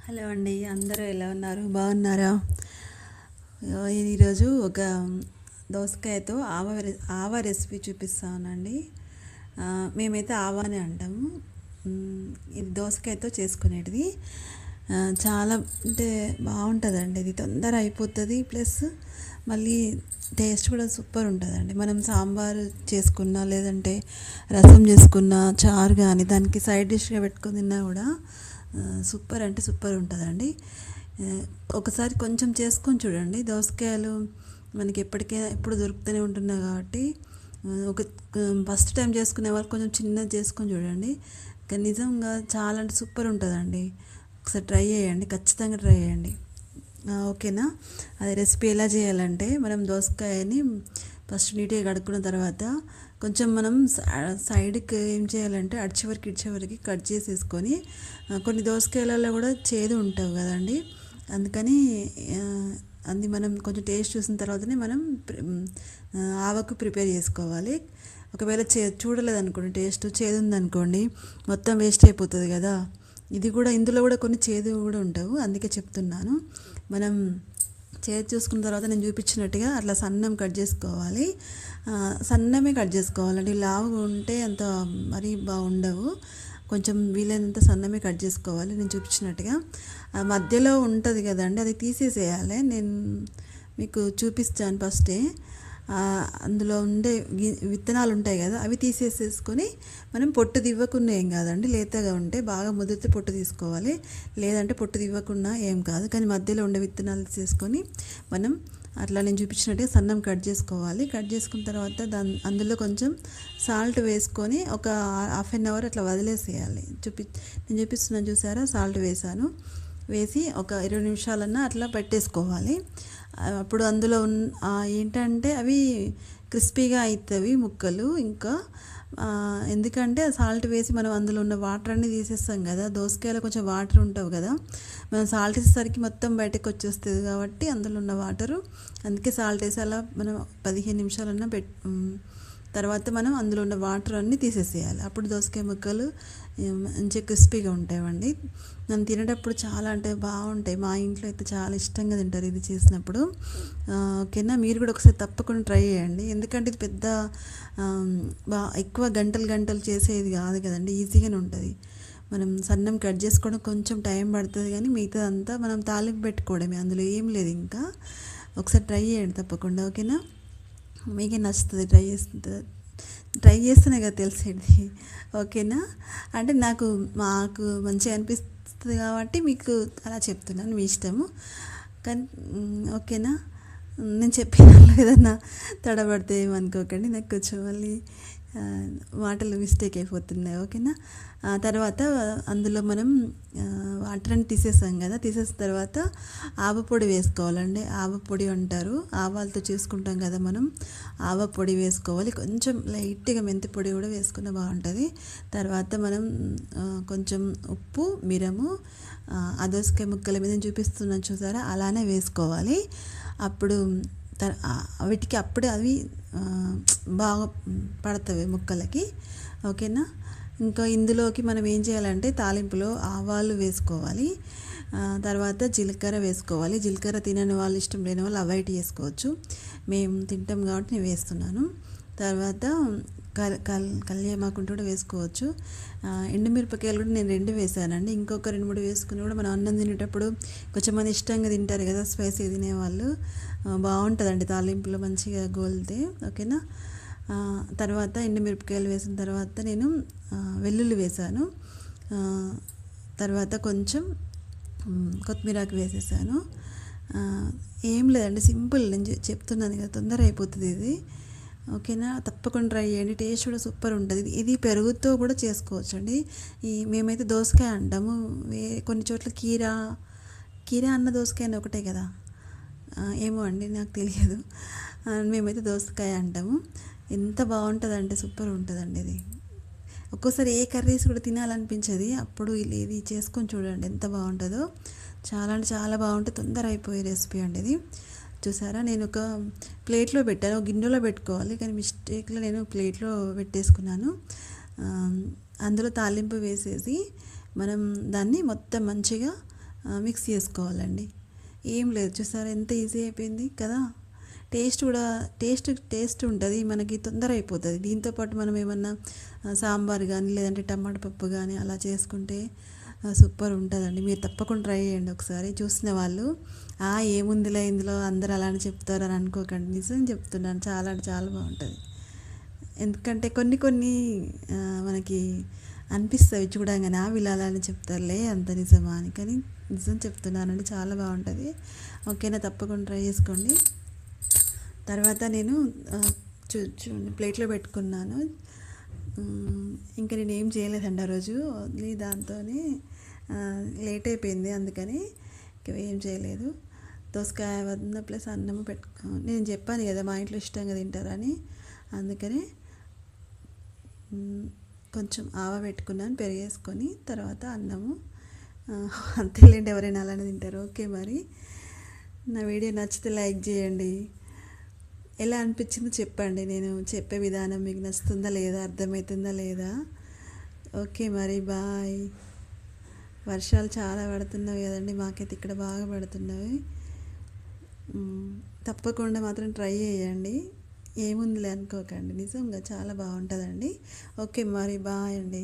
Hello అండి, అందరూ ఎలా ఉన్నారు? బాగున్నారా? ఈరోజు ఒక దోసకాయతో ఆవ రెసిపీ చూపిస్తానండి. మేమైతే ఆవ అని అంటాము. ఇది దోసకాయతో చేసుకునేటిది. చాలా అంటే బాగుంటుందండి. ఇది తొందర అయిపోతుంది, ప్లస్ మళ్ళీ టేస్ట్ కూడా సూపర్ ఉంటుందండి. మనం సాంబార్ చేసుకున్నా, లేదంటే రసం చేసుకున్నా, చారు కానీ దానికి సైడ్ డిష్గా పెట్టుకొని తిన్నా కూడా సూపర్ అంటే సూపర్ ఉంటుందండి. ఒకసారి కొంచెం చేసుకొని చూడండి. దోసకాయలు మనకి ఎప్పుడు దొరుకుతూనే ఉంటున్నాయి కాబట్టి ఒక ఫస్ట్ టైం చేసుకునే వాళ్ళు కొంచెం చిన్నది చేసుకొని చూడండి. నిజంగా చాలా అంటే సూపర్ ఉంటుందండి. ఒకసారి ట్రై చేయండి, ఖచ్చితంగా ట్రై చేయండి. ఓకేనా? అది రెసిపీ ఎలా చేయాలంటే, మనం దోసకాయని ఫస్ట్ నీట్గా కడుక్కున్న తర్వాత కొంచెం మనం సైడ్కి ఏం చేయాలంటే ఇడ్చివరికి కట్ చేసేసుకొని, కొన్ని దోసకాయలలో కూడా చేదు ఉంటావు కదండి, అందుకని అది మనం కొంచెం టేస్ట్ చూసిన తర్వాతనే మనం ఆవకు ప్రిపేర్ చేసుకోవాలి. ఒకవేళ చూడలేదనుకోండి, టేస్ట్ చేదు ఉందనుకోండి, మొత్తం వేస్ట్ అయిపోతుంది కదా. ఇందులో కూడా కొన్ని చేదు కూడా ఉంటావు, అందుకే చెప్తున్నాను. మనం చూసుకున్న తర్వాత నేను చూపించినట్టుగా అట్లా సన్నం కట్ చేసుకోవాలి. సన్నమే కట్ చేసుకోవాలండి. లావుగా ఉంటే అంత మరీ బాగుండవు. కొంచెం వీలైనంత సన్నమే కట్ చేసుకోవాలి. నేను చూపించినట్టుగా మధ్యలో ఉంటుంది కదండి, అది తీసేసేయాలి. నేను మీకు చూపిస్తాను ఫస్టే. అందులో ఉండే విత్తనాలు ఉంటాయి కదా, అవి తీసేసేసుకొని మనం పొట్టు దివ్వకుండా ఏం కాదండి. లేతగా ఉంటే బాగా ముదిరితే పొట్టు తీసుకోవాలి, లేదంటే పొట్టు దివ్వకుండా ఏం కాదు. కానీ మధ్యలో ఉండే విత్తనాలు తీసేసుకొని మనం అట్లా నేను చూపించినట్టుగా సన్నం కట్ చేసుకోవాలి. కట్ చేసుకున్న తర్వాత అందులో కొంచెం సాల్ట్ వేసుకొని ఒక హాఫ్ అన్ అవర్ అట్లా వదిలేసేయాలి. నేను చూపిస్తున్నాను చూసారా, సాల్ట్ వేసి ఒక 20 నిమిషాలన్నా అట్లా పెట్టేసుకోవాలి. అప్పుడు అందులో ఏంటంటే అవి క్రిస్పీగా అవుతాయి ముక్కలు. ఇంకా ఎందుకంటే సాల్ట్ వేసి మనం అందులో ఉన్న వాటర్ అన్నీ తీసేస్తాం కదా. దోసకాయలో కొంచెం వాటర్ ఉంటావు కదా, మనం సాల్ట్ వేసేసరికి మొత్తం బయటకు వచ్చేస్తుంది కాబట్టి అందులో ఉన్న వాటరు, అందుకే సాల్ట్ వేసి అలా మనం 15 నిమిషాలన్నా తర్వాత మనం అందులో ఉన్న వాటర్ అన్నీ తీసేసేయాలి. అప్పుడు దోసకాయ ముక్కలు మంచిగా క్రిస్పీగా ఉంటాయండి. నన్ను తినేటప్పుడు చాలా అంటే బాగుంటాయి. మా ఇంట్లో అయితే చాలా ఇష్టంగా తింటారు ఇది చేసినప్పుడు. ఓకేనా? మీరు కూడా ఒకసారి తప్పకుండా ట్రై చేయండి. ఎందుకంటే ఇది పెద్ద ఎక్కువ గంటలు చేసేది కాదు కదండి, ఈజీగానే ఉంటుంది. మనం సన్నం కట్ చేసుకోవడం కొంచెం టైం పడుతుంది, కానీ మిగతాదంతా మనం తాలింపు పెట్టుకోవడమే, అందులో ఏం లేదు. ఇంకా ఒకసారి ట్రై చేయండి తప్పకుండా. ఓకేనా? మీకే నచ్చుతుంది. ట్రై చేస్తేనే కదా తెలిసేది. ఓకేనా? అంటే మాకు మంచిగా అనిపిస్తుంది కాబట్టి మీకు అలా చెప్తున్నాను, మీ ఇష్టము. కానీ ఓకేనా? నేను చెప్పిన ఏదన్నా తడబడితే ఏమనుకోకండి, నాకు కొంచెం మళ్ళీ మాటలు మిస్టేక్ అయిపోతున్నాయి. ఓకేనా? తర్వాత అందులో మనం వాటర్ అని తీసేసాం కదా, తీసేసిన తర్వాత ఆవపొడి వేసుకోవాలండి. ఆవపొడి అంటారు, ఆవాలతో చేసుకుంటాం కదా మనం. ఆవపొడి వేసుకోవాలి. కొంచెం లైట్గా మెంతి పొడి కూడా వేసుకున్న బాగుంటుంది. తర్వాత మనం కొంచెం ఉప్పు, మిరము ఆ దోసకాయ ముక్కల మీద చూపిస్తున్నాను చూసారా, అలానే వేసుకోవాలి. అప్పుడు వీటికి అప్పుడే అవి బాగా పడతాయి ముక్కలకి. ఓకేనా? ఇంకా ఇందులోకి మనం ఏం చేయాలంటే తాలింపులో ఆవాలు వేసుకోవాలి. తర్వాత జీలకర్ర వేసుకోవాలి. జీలకర్ర తినని వాళ్ళు, ఇష్టం లేని వాళ్ళు అవాయిడ్ చేసుకోవచ్చు. మేము తింటాం కాబట్టి నేను వేస్తున్నాను. తర్వాత కల్యామాకు కూడా వేసుకోవచ్చు. ఎండుమిరపకాయలు కూడా నేను 2 వేసానండి. ఇంకొక 2-3 వేసుకుని కూడా మనం అన్నం తినేటప్పుడు కొంచెం మంది ఇష్టంగా తింటారు కదా, స్పైసీ తినేవాళ్ళు. బాగుంటుందండి తాలింపులో మంచిగా గోలితే. ఓకేనా? తర్వాత ఎండుమిరపకాయలు వేసిన తర్వాత నేను వెల్లుల్లి వేసాను. తర్వాత కొంచెం కొత్తిమీరాకు వేసేసాను. ఏం లేదండి, సింపుల్. నేను చెప్తున్నాను కదా, తొందర అయిపోతుంది ఇది. ఓకేనా? తప్పకుండా ట్రై చేయండి. టేస్ట్ కూడా సూపర్ ఉంటుంది. ఇది పెరుగుతో కూడా చేసుకోవచ్చు అండి. మేమైతే దోసకాయ అంటాము, కొన్ని చోట్ల కీరా అన్న దోసకాయ అని ఒకటే కదా, ఏమో అండి నాకు తెలియదు. మేమైతే దోసకాయ అంటాము. ఎంత బాగుంటుందంటే సూపర్ ఉంటుందండి ఇది. ఒక్కోసారి ఏ కర్రీస్ కూడా తినాలనిపించదు, అప్పుడు ఇది చేసుకొని చూడండి ఎంత బాగుంటుందో. చాలా అంటే చాలా బాగుంటుంది, తొందర అయిపోయే రెసిపీ అండి ఇది. చూసారా, నేను ఒక ప్లేట్లో పెట్టాను. ఒక గిన్నెలో పెట్టుకోవాలి, కానీ మిస్టేక్లో నేను ప్లేట్లో పెట్టేసుకున్నాను. అందులో తాలింపు వేసేసి మనం దాన్ని మొత్తం మంచిగా మిక్స్ చేసుకోవాలండి. ఏం లేదు, చూసారా ఎంత ఈజీ అయిపోయింది కదా. టేస్ట్ కూడా టేస్ట్ ఉంటుంది, మనకి తొందర అయిపోతుంది. దీంతోపాటు మనం ఏమన్నా సాంబార్ కానీ లేదంటే టమాటా పప్పు కానీ అలా చేసుకుంటే సూపర్ ఉంటుందండి. మీరు తప్పకుండా ట్రై చేయండి ఒకసారి. చూసిన వాళ్ళు ఏముందిలే ఇందులో అందరూ అలానే చెప్తారు అని అనుకోకండి, నిజం చెప్తున్నాను, చాలా అంటే చాలా బాగుంటుంది. ఎందుకంటే కొన్ని కొన్ని మనకి అనిపిస్తాయి చూడంగానే వీళ్ళు అలానే చెప్తారులే అంత నిజమా అని, కానీ నిజం చెప్తున్నానండి, చాలా బాగుంటుంది. ఓకేనా, తప్పకుండా ట్రై చేసుకోండి. తర్వాత నేను చూడండి ప్లేట్లో పెట్టుకున్నాను. ఇంకా నేను ఏం చేయలేదండి ఆ రోజు, ఓన్లీ దాంతోనే లేట్ అయిపోయింది, అందుకని ఇంకా ఏం చేయలేదు. దోసకాయ వద్ద ప్లస్ అన్నము నేను చెప్పాను కదా మా ఇంట్లో ఇష్టంగా తింటారని, అందుకని కొంచెం ఆవ పెట్టుకున్నాను పెరిగేసుకొని, తర్వాత అన్నము. అంతేలేండి, ఎవరైనా అలానే తింటారు. ఓకే, మరి నా వీడియో నచ్చితే లైక్ చేయండి. ఎలా అనిపించిందో చెప్పండి, నేను చెప్పే విధానం మీకు నచ్చుతుందా లేదా, అర్థమవుతుందా లేదా. ఓకే మరి బాయ్. వర్షాలు చాలా పడుతున్నాయి కదండి, మాకైతే ఇక్కడ బాగా పడుతున్నాయి. తప్పకుండా మాత్రం ట్రై చేయండి, ఏముందిలే అనుకోకండి, నిజంగా చాలా బాగుంటుందండి. ఓకే మరి బాయ్ అండి.